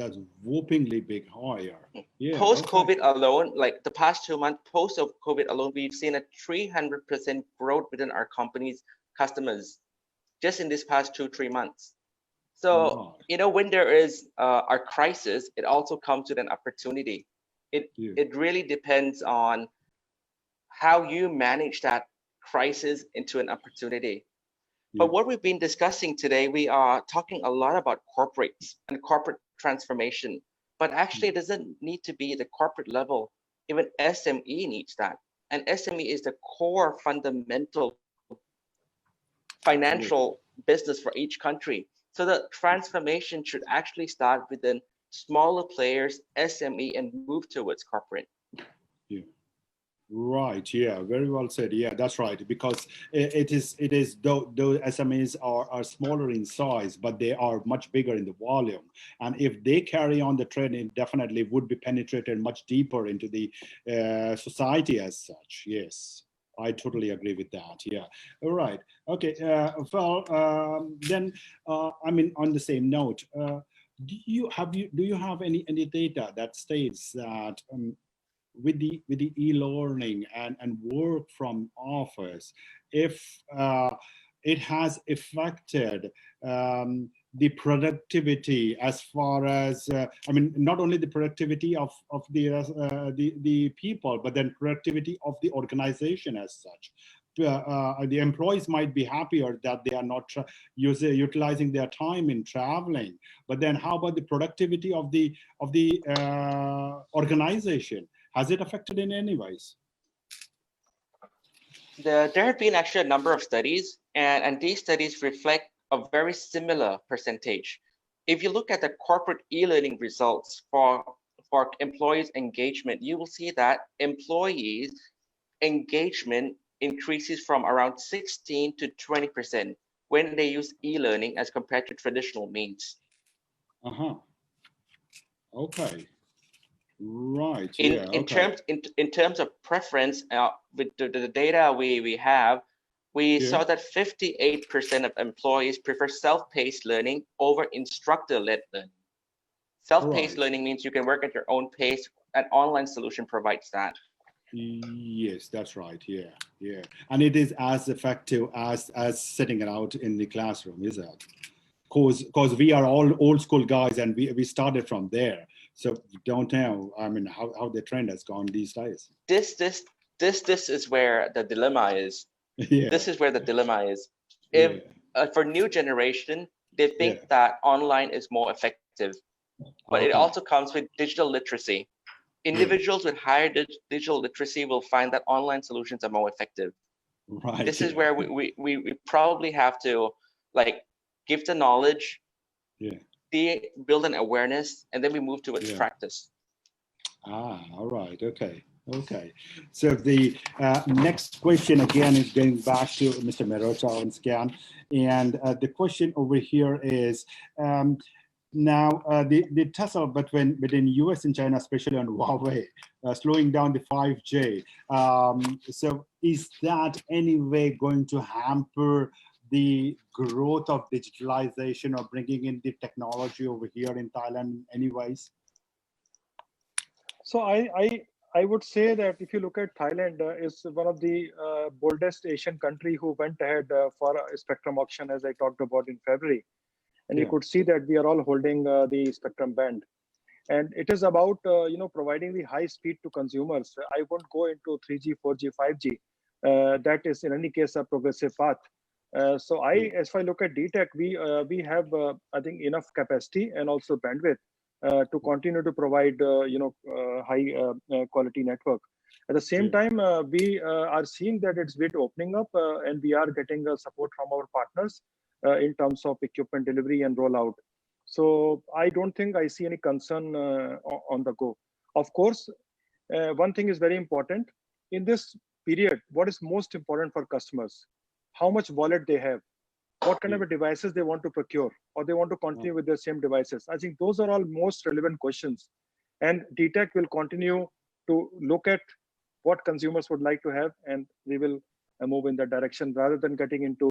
S2: whoppingly big higher. Yeah.
S4: Post-COVID alone, like the past 2 months, post of COVID alone, we've seen a 300% growth within our company's customers just in this past 2-3 months. So, you know, when there is a crisis, it also comes with an opportunity. It really depends on how you manage that crisis into an opportunity. But what we've been discussing today, we are talking a lot about corporates and corporate transformation, but actually it doesn't need to be the corporate level. Even SME needs that. And SME is the core fundamental financial business for each country. So the transformation should actually start within smaller players, SME, and move towards corporate.
S2: Yeah. Right. Yeah. Very well said. Yeah, that's right. Because it is though SMEs are smaller in size, but they are much bigger in the volume. And if they carry on the trend, it definitely would be penetrated much deeper into the society as such. Yes. I totally agree with that. Yeah. All right. Okay. Then I mean, on the same note, do you have any data that states that with the e-learning and work from office, if it has affected the productivity as far as I mean, not only the productivity of the people, but then productivity of the organization as such. The employees might be happier that they are not utilizing their time in traveling, but then how about the productivity of the organization? Has it affected in any ways?
S4: There have been actually a number of studies, and these studies reflect a very similar percentage. If you look at the corporate e-learning results for employees' engagement, you will see that employees' engagement increases from around 16 to 20% when they use e-learning as compared to traditional means.
S2: Okay. Right.
S4: In terms of preference, with the data we have, we saw that 58% of employees prefer self-paced learning over instructor-led learning. Self-paced learning means you can work at your own pace. An online solution provides that.
S2: Yes, that's right. Yeah, and it is as effective as sitting it out in the classroom, is it? Because we are all old school guys, and we started from there. So don't know, I mean, how the trend has gone these days.
S4: This is where the dilemma is.
S2: Yeah.
S4: This is where the dilemma is. If for new generation, they think that online is more effective, but it also comes with digital literacy. Individuals with higher digital literacy will find that online solutions are more effective.
S2: Right.
S4: This is where we probably have to like give the knowledge, build an awareness, and then we move towards practice.
S2: All right. Okay. So the next question again is going back to Mr. Mehrotra once again, and the question over here is now the tussle between US and China, especially on Huawei, slowing down the 5G. So is that anyway going to hamper the growth of digitalization or bringing in the technology over here in Thailand anyways?
S3: So I would say that if you look at Thailand, is one of the boldest Asian country who went ahead for a spectrum auction, as I talked about in February. And you could see that we are all holding the spectrum band. And it is about providing the high speed to consumers. I won't go into 3G, 4G, 5G. That is in any case a progressive path. So as I look at Dtac, we have I think enough capacity and also bandwidth to continue to provide high quality network. At the same time, we are seeing that it's bit opening up, and we are getting support from our partners in terms of equipment delivery and rollout. So I don't think I see any concern on the go. Of course, one thing is very important in this period. What is most important for customers? How much wallet they have, what kind of devices they want to procure, or they want to continue with the same devices. I think those are all most relevant questions. And Dtac will continue to look at what consumers would like to have, and we will move in that direction rather than getting into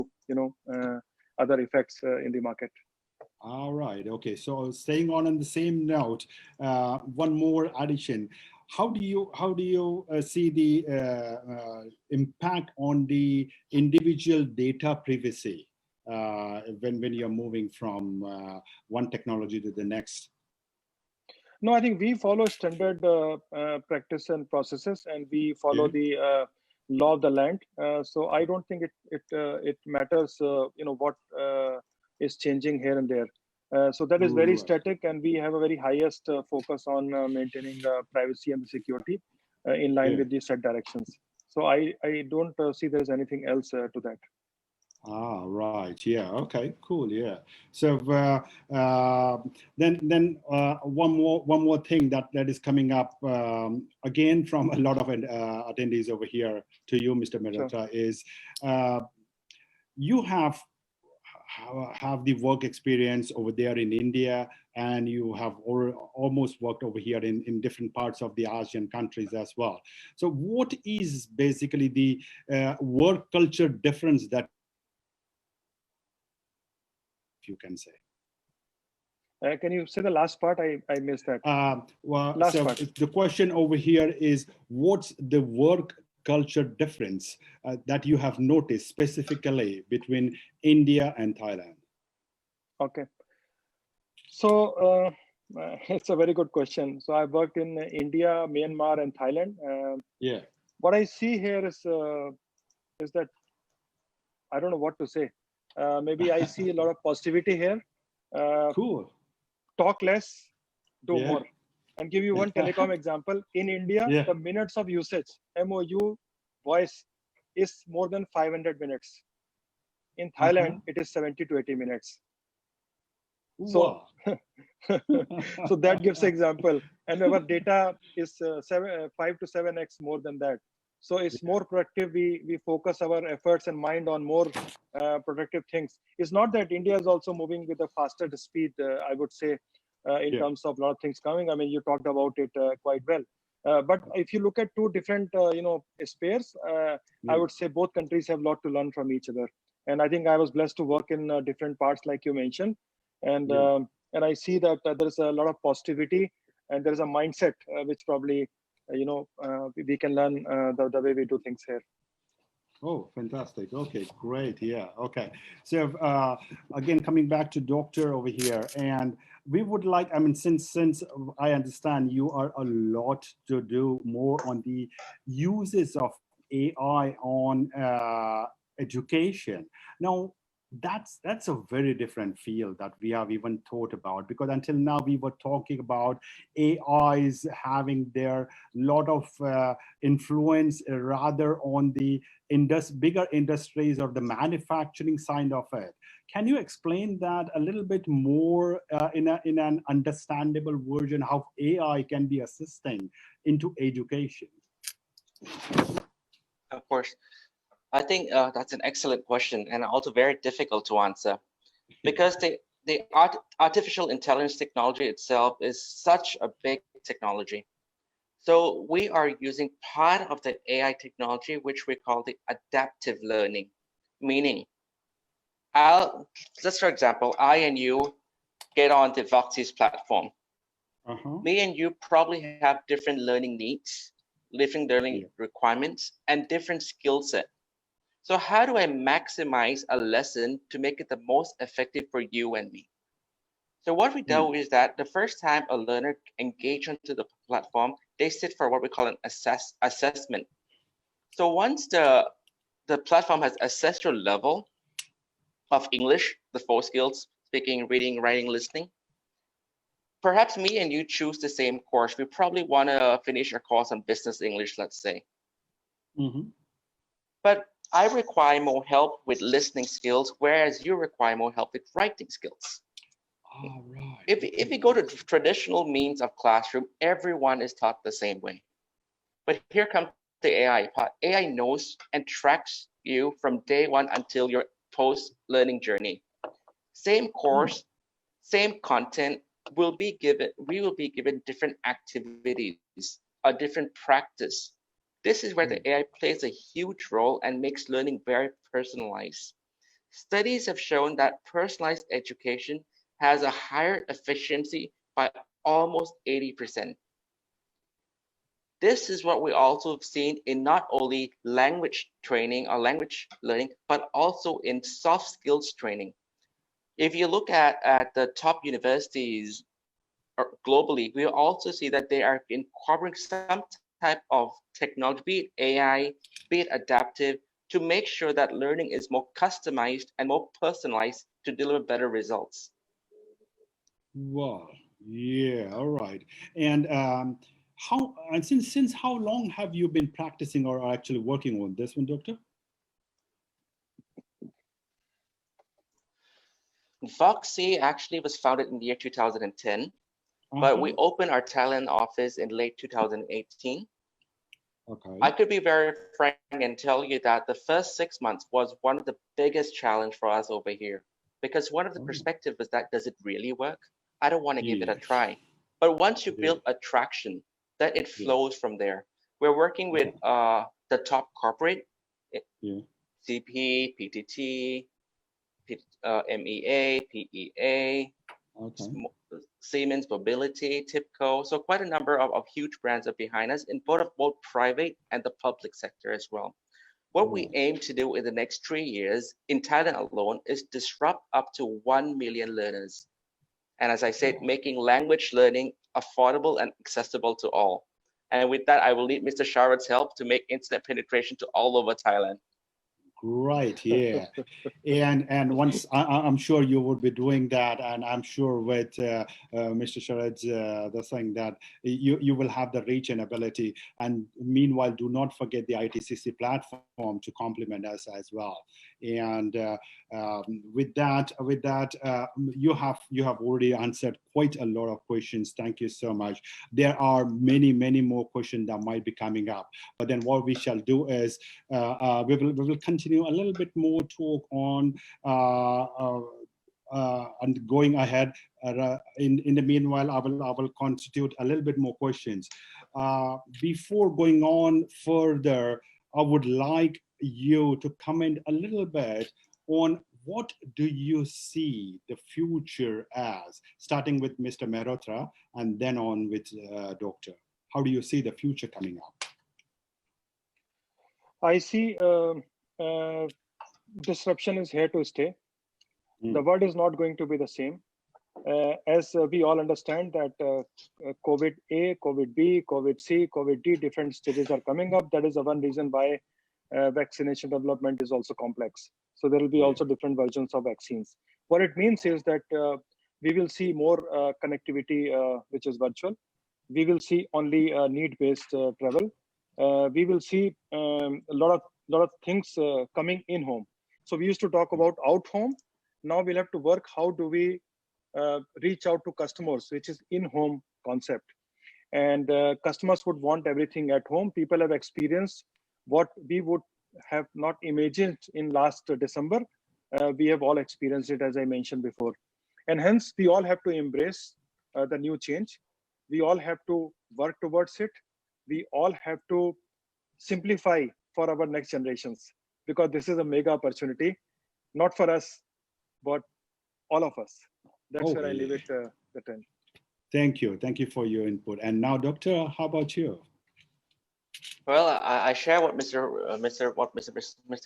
S3: other effects in the market.
S2: All right. Okay. So staying on the same note, one more addition. How do you see the impact on the individual data privacy when you're moving from one technology to the next?
S3: No, I think we follow standard practice and processes, and we follow the law of the land. So I don't think it matters, what is changing here and there. So that is very static, and we have a very highest focus on maintaining privacy and security in line with the set directions. So I don't see there's anything else to that.
S2: Ah, right. Yeah. Okay. Cool. Yeah. So then one more thing that is coming up again from a lot of attendees over here to you, Mr. Mehrotra, is you have the work experience over there in India, and you have almost worked over here in different parts of the ASEAN countries as well. So what is basically the work culture difference that you can say?
S3: Can you say the last part? I missed that.
S2: Well,
S3: last
S2: so
S3: part.
S2: The question over here is, what's the work culture difference that you have noticed specifically between India and Thailand?
S3: Okay. So it's a very good question. So I've worked in India, Myanmar, and Thailand. What I see here is that I don't know what to say. Maybe I see a lot of positivity here.
S2: Cool.
S3: Talk less, do more. And give you one telecom example. In India, the minutes of usage, MOU voice, is more than 500 minutes. In Thailand, it is 70 to 80 minutes. So, so that gives example. And our data is 5 to 7x more than that. So it's more productive. We focus our efforts and mind on more productive things. It's not that India is also moving with a faster speed, I would say, in terms of a lot of things coming. I mean, you talked about it quite well. But if you look at two different, spheres, I would say both countries have a lot to learn from each other. And I think I was blessed to work in different parts, like you mentioned. And I see that there's a lot of positivity, and there's a mindset which probably we can learn the way we do things here.
S2: Oh, fantastic. Okay, great. Yeah. Okay. So again, coming back to Doctor over here, and we would like, I mean, since I understand you are a lot to do more on the uses of AI on education. Now, that's a very different field that we have even thought about, because until now we were talking about AIs having their lot of influence rather on the bigger industries or the manufacturing side of it. Can you explain that a little bit more in an understandable version, how AI can be assisting into education?
S4: Of course. I think that's an excellent question, and also very difficult to answer, because the artificial intelligence technology itself is such a big technology. So we are using part of the AI technology, which we call the adaptive learning, meaning let's, for example, I and you get on the Voxy's platform. Me and you probably have different learning needs, different learning requirements, and different skill set. So how do I maximize a lesson to make it the most effective for you and me? So what we do is that the first time a learner engages onto the platform, they sit for what we call an assessment. So once the platform has assessed your level of English, the 4 skills, speaking, reading, writing, listening, perhaps me and you choose the same course. We probably want to finish a course on business English, let's say. But I require more help with listening skills, whereas you require more help with writing skills.
S2: All right.
S4: If we go to traditional means of classroom, everyone is taught the same way. But here comes the AI part. AI knows and tracks you from day one until your post-learning journey. Same course, same content, we will be given different activities, a different practice. This is where the AI plays a huge role and makes learning very personalized. Studies have shown that personalized education has a higher efficiency by almost 80%. This is what we also have seen in not only language training or language learning, but also in soft skills training. If you look at the top universities globally, we also see that they are incorporating some type of technology, be it AI, be it adaptive, to make sure that learning is more customized and more personalized to deliver better results.
S2: Wow. Yeah. All right. And since how long have you been practicing or actually working on this one, Doctor?
S4: Voxy actually was founded in the year 2010, but we opened our Thailand office in late 2018.
S2: Okay.
S4: I could be very frank and tell you that the first 6 months was one of the biggest challenge for us over here, because one of the perspectives was that, does it really work? I don't want to give it a try. But once you build a traction, then it flows from there. We're working with the top corporate, CP, PTT, MEA, PEA, Siemens Mobility, TIPCO. So quite a number of huge brands are behind us in both private and the public sector as well. What we aim to do in the next 3 years in Thailand alone is disrupt up to 1 million learners. And as I said, making language learning affordable and accessible to all. And with that, I will need Mr. Sharad's help to make internet penetration to all over Thailand.
S2: Right, yeah. and once I'm sure you would be doing that, and I'm sure with Mr. Sharad's the thing that you will have the reach and ability. And meanwhile, do not forget the ITCC platform to complement us as well. And with that, you have already answered quite a lot of questions. Thank you so much. There are many more questions that might be coming up. But then what we shall do is we will continue a little bit more talk on and going ahead. In the meanwhile, I will constitute a little bit more questions. Before going on further, I would like you to comment a little bit on what do you see the future as, starting with Mr. Mehrotra and then on with Doctor. How do you see the future coming up?
S3: I see disruption is here to stay. The world is not going to be the same. As we all understand that COVID A, COVID B, COVID C, COVID D, different stages are coming up. That is the one reason why vaccination development is also complex. So there will be also different versions of vaccines. What it means is that we will see more connectivity, which is virtual. We will see only need-based travel. We will see a lot of things coming in home. So we used to talk about out home. Now we'll have to work, how do we reach out to customers, which is in-home concept. And customers would want everything at home. People have experienced what we would have not imagined in last December. We have all experienced it, as I mentioned before. And hence, we all have to embrace the new change. We all have to work towards it. We all have to simplify for our next generations, because this is a mega opportunity, not for us, but all of us. That's where I leave it the 10.
S2: Thank you. Thank you for your input. And now, Doctor, how about you?
S4: Well, I share what Mr.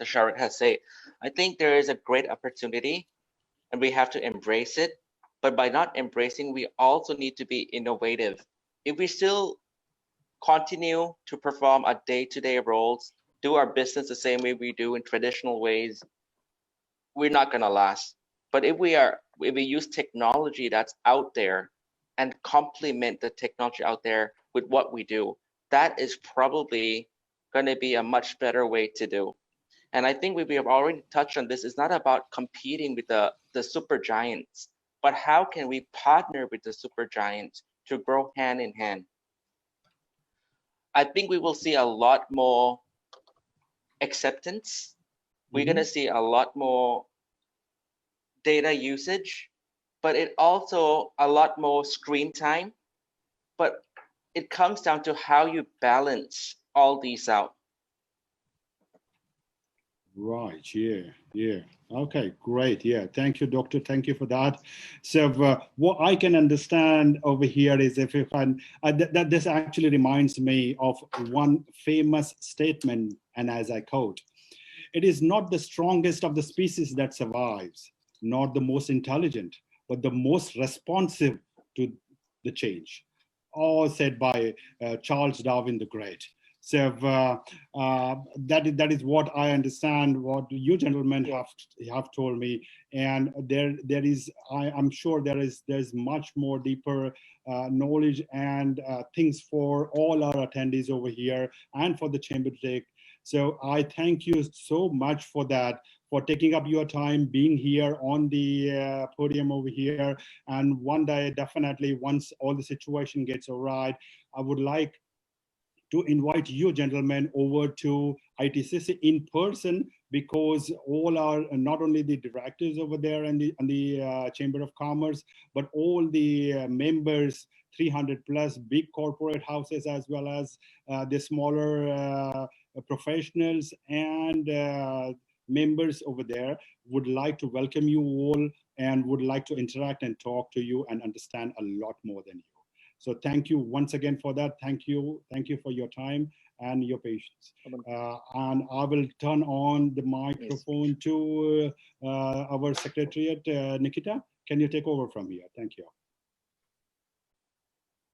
S4: Sharad has said. I think there is a great opportunity and we have to embrace it. But by not embracing, we also need to be innovative. If we still continue to perform our day-to-day roles, do our business the same way we do in traditional ways, we're not going to last. But if we use technology that's out there and complement the technology out there with what we do, that is probably going to be a much better way to do. And I think we have already touched on this. It's not about competing with the super giants, but how can we partner with the super giants to grow hand in hand? I think we will see a lot more acceptance. We're going to see a lot more data usage, but it also a lot more screen time. But it comes down to how you balance all these out.
S2: Right. Yeah. Okay, great. Yeah, thank you, doctor. Thank you for that. So what I can understand over here is if that this actually reminds me of one famous statement, and as I quote, "It is not the strongest of the species that survives, not the most intelligent, but the most responsive to the change." All said by Charles Darwin the Great. So that is what I understand, what you gentlemen have told me, and I'm sure there's much more deeper knowledge and things for all our attendees over here and for the chamber to take. So I thank you so much for that, for taking up your time, being here on the podium over here. And one day, definitely, once all the situation gets all right, I would like to invite you gentlemen over to ITCC in person, because all are not only the directors over there and the Chamber of Commerce, but all the members, 300 plus big corporate houses, as well as the smaller professionals and members over there would like to welcome you all and would like to interact and talk to you and understand a lot more than you. So thank you once again for that. Thank you for your time and your patience. And I will turn on the microphone to our secretariat, Nikita. Can you take over from here? Thank you.